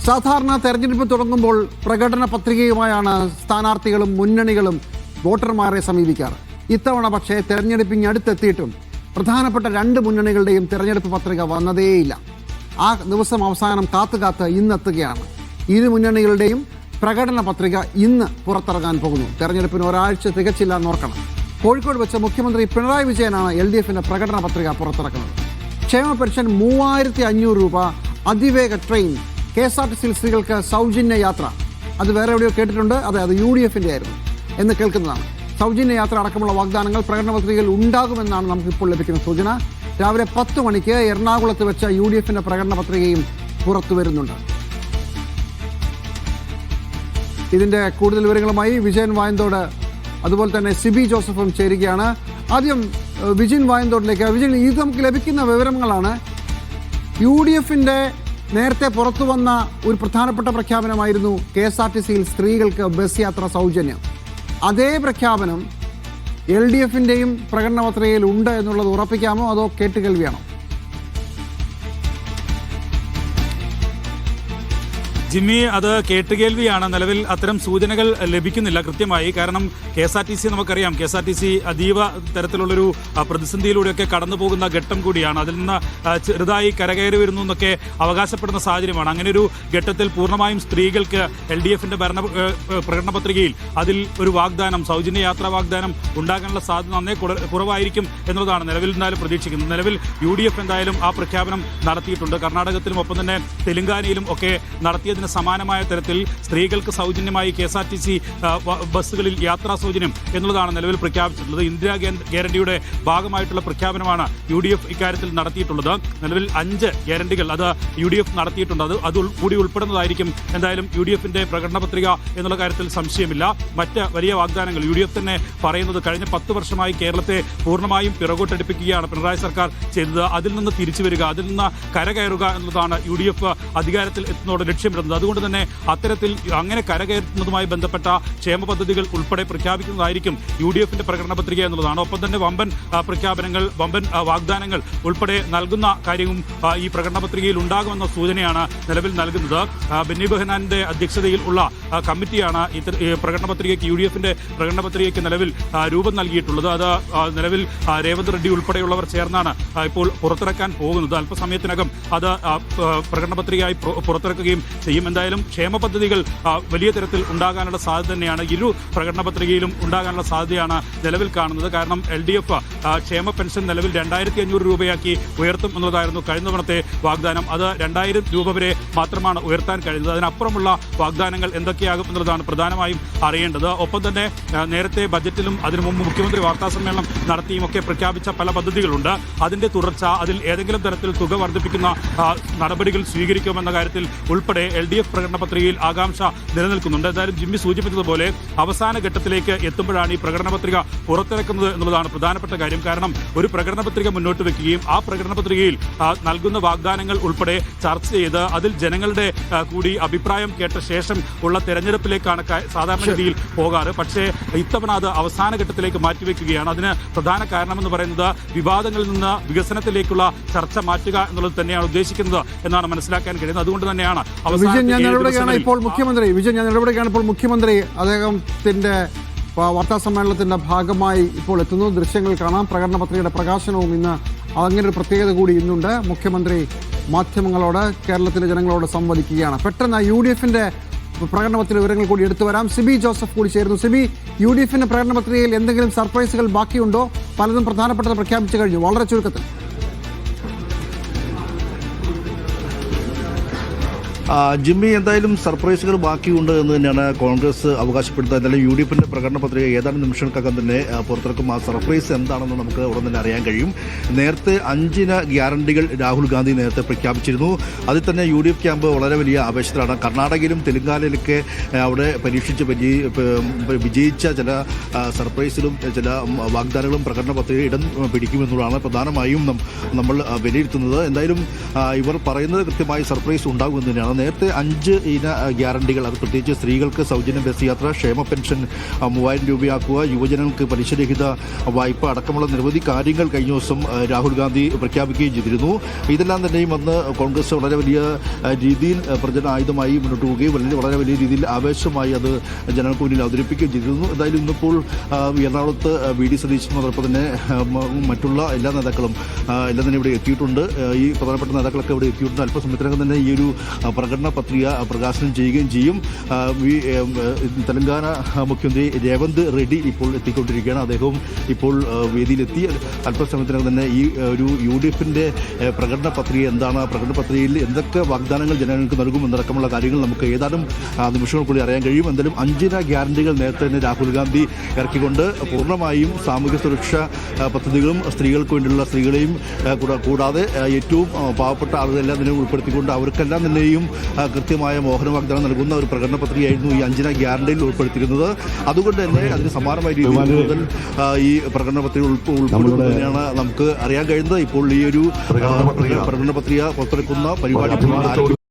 സാധാരണ തെരഞ്ഞെടുപ്പ് തുടങ്ങുമ്പോൾ പ്രകടന പത്രികയുമായാണ് സ്ഥാനാർത്ഥികളും മുന്നണികളും വോട്ടർമാരെ സമീപിക്കാറ്. ഇത്തവണ പക്ഷേ തെരഞ്ഞെടുപ്പിന് അടുത്തെത്തിയിട്ടും പ്രധാനപ്പെട്ട രണ്ട് മുന്നണികളുടെയും തെരഞ്ഞെടുപ്പ് പത്രിക വന്നതേയില്ല. ആ ദിവസം അവസാനം കാത്തുകാത്ത് ഇന്നെത്തുകയാണ്. ഇരു മുന്നണികളുടെയും പ്രകടന പത്രിക ഇന്ന് പുറത്തിറങ്ങാൻ പോകുന്നു. തെരഞ്ഞെടുപ്പിന് ഒരാഴ്ച തികച്ചില്ല എന്നോർക്കണം. കോഴിക്കോട് വെച്ച് മുഖ്യമന്ത്രി പിണറായി വിജയനാണ് LDFിന്റെ പ്രകടന പത്രിക പുറത്തിറക്കുന്നത്. ക്ഷേമ പെൻഷൻ 3500 രൂപ, അതിവേഗ ട്രെയിൻ, KSRTC സ്ത്രീകൾക്ക് സൗജന്യ യാത്ര. അത് വേറെ എവിടെയോ കേട്ടിട്ടുണ്ട്. അത് UDFിന്റെ ആയിരുന്നു എന്ന് കേൾക്കുന്നതാണ്. സൗജന്യ യാത്ര അടക്കമുള്ള വാഗ്ദാനങ്ങൾ പ്രകടന പത്രികയിൽ ഉണ്ടാകുമെന്നാണ് നമുക്കിപ്പോൾ ലഭിക്കുന്ന സൂചന. രാവിലെ 10 മണിക്ക് എറണാകുളത്ത് വെച്ച UDFിന്റെ പ്രകടന പത്രികയും പുറത്തു വരുന്നുണ്ട്. ഇതിന്റെ കൂടുതൽ വിവരങ്ങളുമായി വിജയൻ വായന്തോട് അതുപോലെ തന്നെ സിബി ജോസഫും ചേരുകയാണ്. ആദ്യം വിജയൻ വായന്തോടിലേക്ക്. വിജയൻ, ഇത് നമുക്ക് ലഭിക്കുന്ന വിവരങ്ങളാണ്. UDFിന്റെ നേരത്തെ പുറത്തു വന്ന ഒരു പ്രധാനപ്പെട്ട പ്രഖ്യാപനമായിരുന്നു KSRTCയിൽ സ്ത്രീകൾക്ക് ബസ് യാത്ര സൗജന്യം. അതേ പ്രഖ്യാപനം LDFിന്റെയും പ്രകടന പത്രികയിൽ ഉണ്ട് എന്നുള്ളത് ഉറപ്പിക്കാമോ, അതോ കേട്ടുകേൾവിയാണോ? ജിമ്മി, അത് കേട്ടുകേൾവിയാണ്. നിലവിൽ അത്തരം സൂചനകൾ ലഭിക്കുന്നില്ല കൃത്യമായി. കാരണം KSRTC നമുക്കറിയാം, KSRTC അതീവ തരത്തിലുള്ളൊരു പ്രതിസന്ധിയിലൂടെയൊക്കെ കടന്നു പോകുന്ന ഘട്ടം കൂടിയാണ്. അതിൽ നിന്ന് ചെറുതായി കരകയറി വരുന്നു എന്നൊക്കെ അവകാശപ്പെടുന്ന സാഹചര്യമാണ്. അങ്ങനെ ഒരു ഘട്ടത്തിൽ പൂർണ്ണമായും സ്ത്രീകൾക്ക് LDFിന്റെ പ്രകടന പത്രികയിൽ അതിൽ ഒരു വാഗ്ദാനം, സൗജന്യ യാത്രാ വാഗ്ദാനം ഉണ്ടാകാനുള്ള സാധ്യത നന്നേ കുറവായിരിക്കും എന്നുള്ളതാണ് നിലവിൽ എന്തായാലും പ്രതീക്ഷിക്കുന്നത്. നിലവിൽ UDF എന്തായാലും ആ പ്രഖ്യാപനം നടത്തിയിട്ടുണ്ട്. കർണാടകത്തിലും ഒപ്പം തന്നെ തെലങ്കാനയിലും ഒക്കെ നടത്തിയതിന് സമാനമായ തരത്തിൽ സ്ത്രീകൾക്ക് സൗജന്യമായി KSRTC ബസ്സുകളിൽ യാത്രാ സൗജന്യം എന്നുള്ളതാണ് നിലവിൽ പ്രഖ്യാപിച്ചിട്ടുള്ളത്. ഇന്ദിരാ ഗ്യാരണ്ടിയുടെ ഭാഗമായിട്ടുള്ള പ്രഖ്യാപനമാണ് UDF ഇക്കാര്യത്തിൽ നടത്തിയിട്ടുള്ളത്. നിലവിൽ 5 ഗ്യാരണ്ടികൾ അത് UDF നടത്തിയിട്ടുണ്ട്. അത് കൂടി ഉൾപ്പെടുന്നതായിരിക്കും എന്തായാലും UDFിന്റെ പ്രകടന പത്രിക എന്നുള്ള കാര്യത്തിൽ സംശയമില്ല. മറ്റ് വലിയ വാഗ്ദാനങ്ങൾ UDF തന്നെ പറയുന്നത് കഴിഞ്ഞ 10 വർഷമായി കേരളത്തെ പൂർണ്ണമായും പിറകോട്ടടിപ്പിക്കുകയാണ് പിണറായി സർക്കാർ ചെയ്തത്. അതിൽ നിന്ന് തിരിച്ചു വരിക, അതിൽ നിന്ന് കരകയറുക എന്നുള്ളതാണ് UDF അധികാരത്തിൽ എത്തുന്നതോടെ ലക്ഷ്യമിടുന്നത്. അതുകൊണ്ട് തന്നെ അത്തരത്തിൽ അങ്ങനെ കരകയറ്റുന്നതുമായി ബന്ധപ്പെട്ട ക്ഷേമ പദ്ധതികൾ ഉൾപ്പെടെ പ്രഖ്യാപിക്കുന്നതായിരിക്കും UDFിന്റെ പ്രകടന പത്രിക എന്നുള്ളതാണ്. ഒപ്പം തന്നെ വമ്പൻ പ്രഖ്യാപനങ്ങൾ, വമ്പൻ വാഗ്ദാനങ്ങൾ ഉൾപ്പെടെ നൽകുന്ന കാര്യവും ഈ പ്രകടന പത്രികയിൽ ഉണ്ടാകുമെന്ന സൂചനയാണ് നിലവിൽ നൽകുന്നത്. ബെന്നി ബെഹനാന്റെ അധ്യക്ഷതയിൽ ഉള്ള കമ്മിറ്റിയാണ് ഈ പ്രകടന പത്രികയ്ക്ക്, UDFിന്റെ പ്രകടന പത്രികയ്ക്ക് നിലവിൽ രൂപം നൽകിയിട്ടുള്ളത്. അത് നിലവിൽ രേവന്ത് റെഡ്ഡി ഉൾപ്പെടെയുള്ളവർ ചേർന്നാണ് ഇപ്പോൾ പുറത്തിറക്കാൻ പോകുന്നത്. അല്പസമയത്തിനകം അത് പ്രകടന പത്രികയായി പുറത്തിറക്കുകയും ചെയ്യും. എന്തായാലും ക്ഷേമ പദ്ധതികൾ വലിയ തരത്തിൽ ഉണ്ടാകാനുള്ള സാധ്യത തന്നെയാണ്, ഇരു പ്രകടന പത്രികയിലും ഉണ്ടാകാനുള്ള സാധ്യതയാണ് നിലവിൽ കാണുന്നത്. കാരണം LDF ക്ഷേമ പെൻഷൻ നിലവിൽ 2500 രൂപയാക്കി ഉയർത്തും എന്നുള്ളതായിരുന്നു കഴിഞ്ഞ തവണത്തെ വാഗ്ദാനം. അത് 2000 രൂപ വരെ മാത്രമാണ് ഉയർത്താൻ കഴിയുന്നത്. അതിനപ്പുറമുള്ള വാഗ്ദാനങ്ങൾ എന്തൊക്കെയാകും എന്നുള്ളതാണ് പ്രധാനമായും അറിയേണ്ടത്. ഒപ്പം തന്നെ നേരത്തെ ബജറ്റിലും അതിനു മുമ്പ് മുഖ്യമന്ത്രി വാർത്താസമ്മേളനം നടത്തിയും ഒക്കെ പ്രഖ്യാപിച്ച പല പദ്ധതികളുണ്ട്. അതിന്റെ തുടർച്ച, അതിൽ ഏതെങ്കിലും തരത്തിൽ തുക വർദ്ധിപ്പിക്കുന്ന നടപടികൾ സ്വീകരിക്കുമെന്ന കാര്യത്തിൽ ഉൾപ്പെടെ LDF പ്രകടന പത്രികയിൽ ആകാംക്ഷ നിലനിൽക്കുന്നുണ്ട്. എന്തായാലും ജിമ്മി സൂചിപ്പിച്ചതുപോലെ അവസാന ഘട്ടത്തിലേക്ക് എത്തുമ്പോഴാണ് ഈ പ്രകടന പത്രിക പുറത്തിറക്കുന്നത് എന്നുള്ളതാണ് പ്രധാനപ്പെട്ട കാര്യം. കാരണം ഒരു പ്രകടന പത്രിക മുന്നോട്ട് വെക്കുകയും ആ പ്രകടന പത്രികയിൽ നൽകുന്ന വാഗ്ദാനങ്ങൾ ഉൾപ്പെടെ ചർച്ച ചെയ്ത് അതിൽ ജനങ്ങളുടെ കൂടി അഭിപ്രായം കേട്ട ശേഷം ഉള്ള തെരഞ്ഞെടുപ്പിലേക്കാണ് സാധാരണഗതിയിൽ പോകാറ്. പക്ഷേ ഇത്തവണ അത് അവസാന ഘട്ടത്തിലേക്ക് മാറ്റിവെക്കുകയാണ്. അതിന് പ്രധാന കാരണമെന്ന് പറയുന്നത് വിവാദങ്ങളിൽ നിന്ന് വികസനത്തിലേക്കുള്ള ചർച്ച മാറ്റുക എന്നുള്ളത് തന്നെയാണ് ഉദ്ദേശിക്കുന്നത് എന്നാണ് മനസ്സിലാക്കാൻ കഴിയുന്നത്. അതുകൊണ്ട് തന്നെയാണ് വിജയൻ, ഞാൻ ഇടപെടുകയാണ് ഇപ്പോൾ മുഖ്യമന്ത്രി അദ്ദേഹത്തിന്റെ വാർത്താ സമ്മേളനത്തിന്റെ ഭാഗമായി ഇപ്പോൾ എത്തുന്നു. ദൃശ്യങ്ങൾ കാണാം. പ്രകടന പത്രികയുടെ പ്രകാശനവും ഇന്ന്, അങ്ങനെ ഒരു പ്രത്യേകത കൂടി ഇന്നുണ്ട്. മുഖ്യമന്ത്രി മാധ്യമങ്ങളോട്, കേരളത്തിലെ ജനങ്ങളോട് സംവദിക്കുകയാണ്. പെട്ടെന്ന് UDFിന്റെ പ്രകടന പത്രിക വിവരങ്ങൾ കൂടി എടുത്തു വരാം. സിബി ജോസഫ് കൂടി ചേരുന്നു. സിബി, UDFിന്റെ പ്രകടന പത്രികയിൽ എന്തെങ്കിലും സർപ്രൈസുകൾ ബാക്കിയുണ്ടോ? പലതും പ്രധാനപ്പെട്ടത് പ്രഖ്യാപിച്ചു കഴിഞ്ഞു. വളരെ ചുരുക്കത്തിൽ. ജിമ്മി, എന്തായാലും സർപ്രൈസുകൾ ബാക്കിയുണ്ട് എന്ന് തന്നെയാണ് കോൺഗ്രസ് അവകാശപ്പെടുന്നത്. എന്തായാലും UDFിന്റെ പ്രകടന പത്രിക ഏതാനും നിമിഷങ്ങൾക്കകം തന്നെ പുറത്തിറക്കും. ആ സർപ്രൈസ് എന്താണെന്ന് നമുക്ക് ഉടൻ തന്നെ അറിയാൻ കഴിയും. നേരത്തെ 5 ഗ്യാരണ്ടികൾ രാഹുൽ ഗാന്ധി നേരത്തെ പ്രഖ്യാപിച്ചിരുന്നു. അതിൽ തന്നെ UDF ക്യാമ്പ് വളരെ വലിയ ആവേശത്തിലാണ്. കർണാടകയിലും തെലങ്കാനയിലൊക്കെ അവിടെ പരീക്ഷിച്ച് വിജയിച്ച ചില സർപ്രൈസിലും ചില വാഗ്ദാനങ്ങളും പ്രകടന പത്രിക ഇടം പിടിക്കുമെന്നുള്ളതാണ് പ്രധാനമായും നമ്മൾ വിലയിരുത്തുന്നത്. എന്തായാലും ഇവർ പറയുന്നത് കൃത്യമായി സർപ്രൈസ് ഉണ്ടാകുമെന്ന് തന്നെയാണ്. നേരത്തെ 5 ഇന ഗ്യാരണ്ടികൾ, അത് പ്രത്യേകിച്ച് സ്ത്രീകൾക്ക് സൗജന്യ ബസ് യാത്ര, ക്ഷേമ പെൻഷൻ 3000 രൂപയാക്കുക, യുവജനങ്ങൾക്ക് പലിശരഹിത വായ്പ അടക്കമുള്ള നിരവധി കാര്യങ്ങൾ കഴിഞ്ഞ ദിവസം രാഹുൽ ഗാന്ധി പ്രഖ്യാപിക്കുകയും ചെയ്തിരുന്നു. ഇതെല്ലാം തന്നെയും അന്ന് കോൺഗ്രസ് വളരെ വലിയ രീതിയിൽ പ്രചരണായുധമായി മുന്നോട്ട് പോവുകയും വളരെ വലിയ രീതിയിൽ ആവേശമായി അത് ജനങ്ങൾക്ക് മുന്നിൽ അവതരിപ്പിക്കുകയും ചെയ്തിരുന്നു. എന്തായാലും ഇന്നിപ്പോൾ എറണാകുളത്ത് വി ഡി സതീശൻ അതോടൊപ്പം തന്നെ മറ്റുള്ള എല്ലാ നേതാക്കളും എല്ലാം തന്നെ ഇവിടെ എത്തിയിട്ടുണ്ട്. ഈ പ്രധാനപ്പെട്ട നേതാക്കളൊക്കെ ഇവിടെ എത്തിയിട്ടുണ്ട്. അല്പസമയത്തിനകം തന്നെ ഈ ഒരു പ്രകടന പത്രിക പ്രകാശനം ചെയ്യുകയും ചെയ്യും. തെലങ്കാന മുഖ്യമന്ത്രി രേവന്ത് റെഡ്ഡി ഇപ്പോൾ എത്തിക്കൊണ്ടിരിക്കുകയാണ്. അദ്ദേഹവും ഇപ്പോൾ വേദിയിലെത്തി. അല്പസമയത്തിനകം തന്നെ ഈ ഒരു UDFന്റെ പ്രകടന പത്രിക എന്താണ്, പ്രകടന പത്രികയിൽ എന്തൊക്കെ വാഗ്ദാനങ്ങൾ ജനങ്ങൾക്ക് നൽകുമെന്നടക്കമുള്ള കാര്യങ്ങൾ നമുക്ക് ഏതാനും നിമിഷങ്ങൾ കൂടി അറിയാൻ കഴിയും. എന്തായാലും 5 ഇന ഗ്യാരണ്ടികൾ നേരത്തെ തന്നെ രാഹുൽ ഗാന്ധി ഇറക്കിക്കൊണ്ട് പൂർണ്ണമായും സാമൂഹ്യ സുരക്ഷാ പദ്ധതികളും സ്ത്രീകൾക്ക് വേണ്ടിയുള്ള സ്ത്രീകളെയും കൂടാതെ ഏറ്റവും പാവപ്പെട്ട ആളുകളെല്ലാം തന്നെ ഉൾപ്പെടുത്തിക്കൊണ്ട് അവർക്കെല്ലാം തന്നെയും കൃത്യമായ മോഹന വാഗ്ദാനം നൽകുന്ന ഒരു പ്രകടന പത്രികയായിരുന്നു ഈ 5 ഇന ഗ്യാരണ്ടിയിൽ ഉൾപ്പെടുത്തിയിരുന്നത്. അതുകൊണ്ട് തന്നെ അതിന് സമാനമായ രീതിയിൽ കൂടുതൽ ഈ പ്രകടന പത്രിക ഉൾപ്പെടുന്നതിനാണ് നമുക്ക് അറിയാൻ കഴിയുന്നത്. ഇപ്പോൾ ഈ ഒരു പ്രകടന പത്രിക പുറത്തിറക്കുന്ന പരിപാടി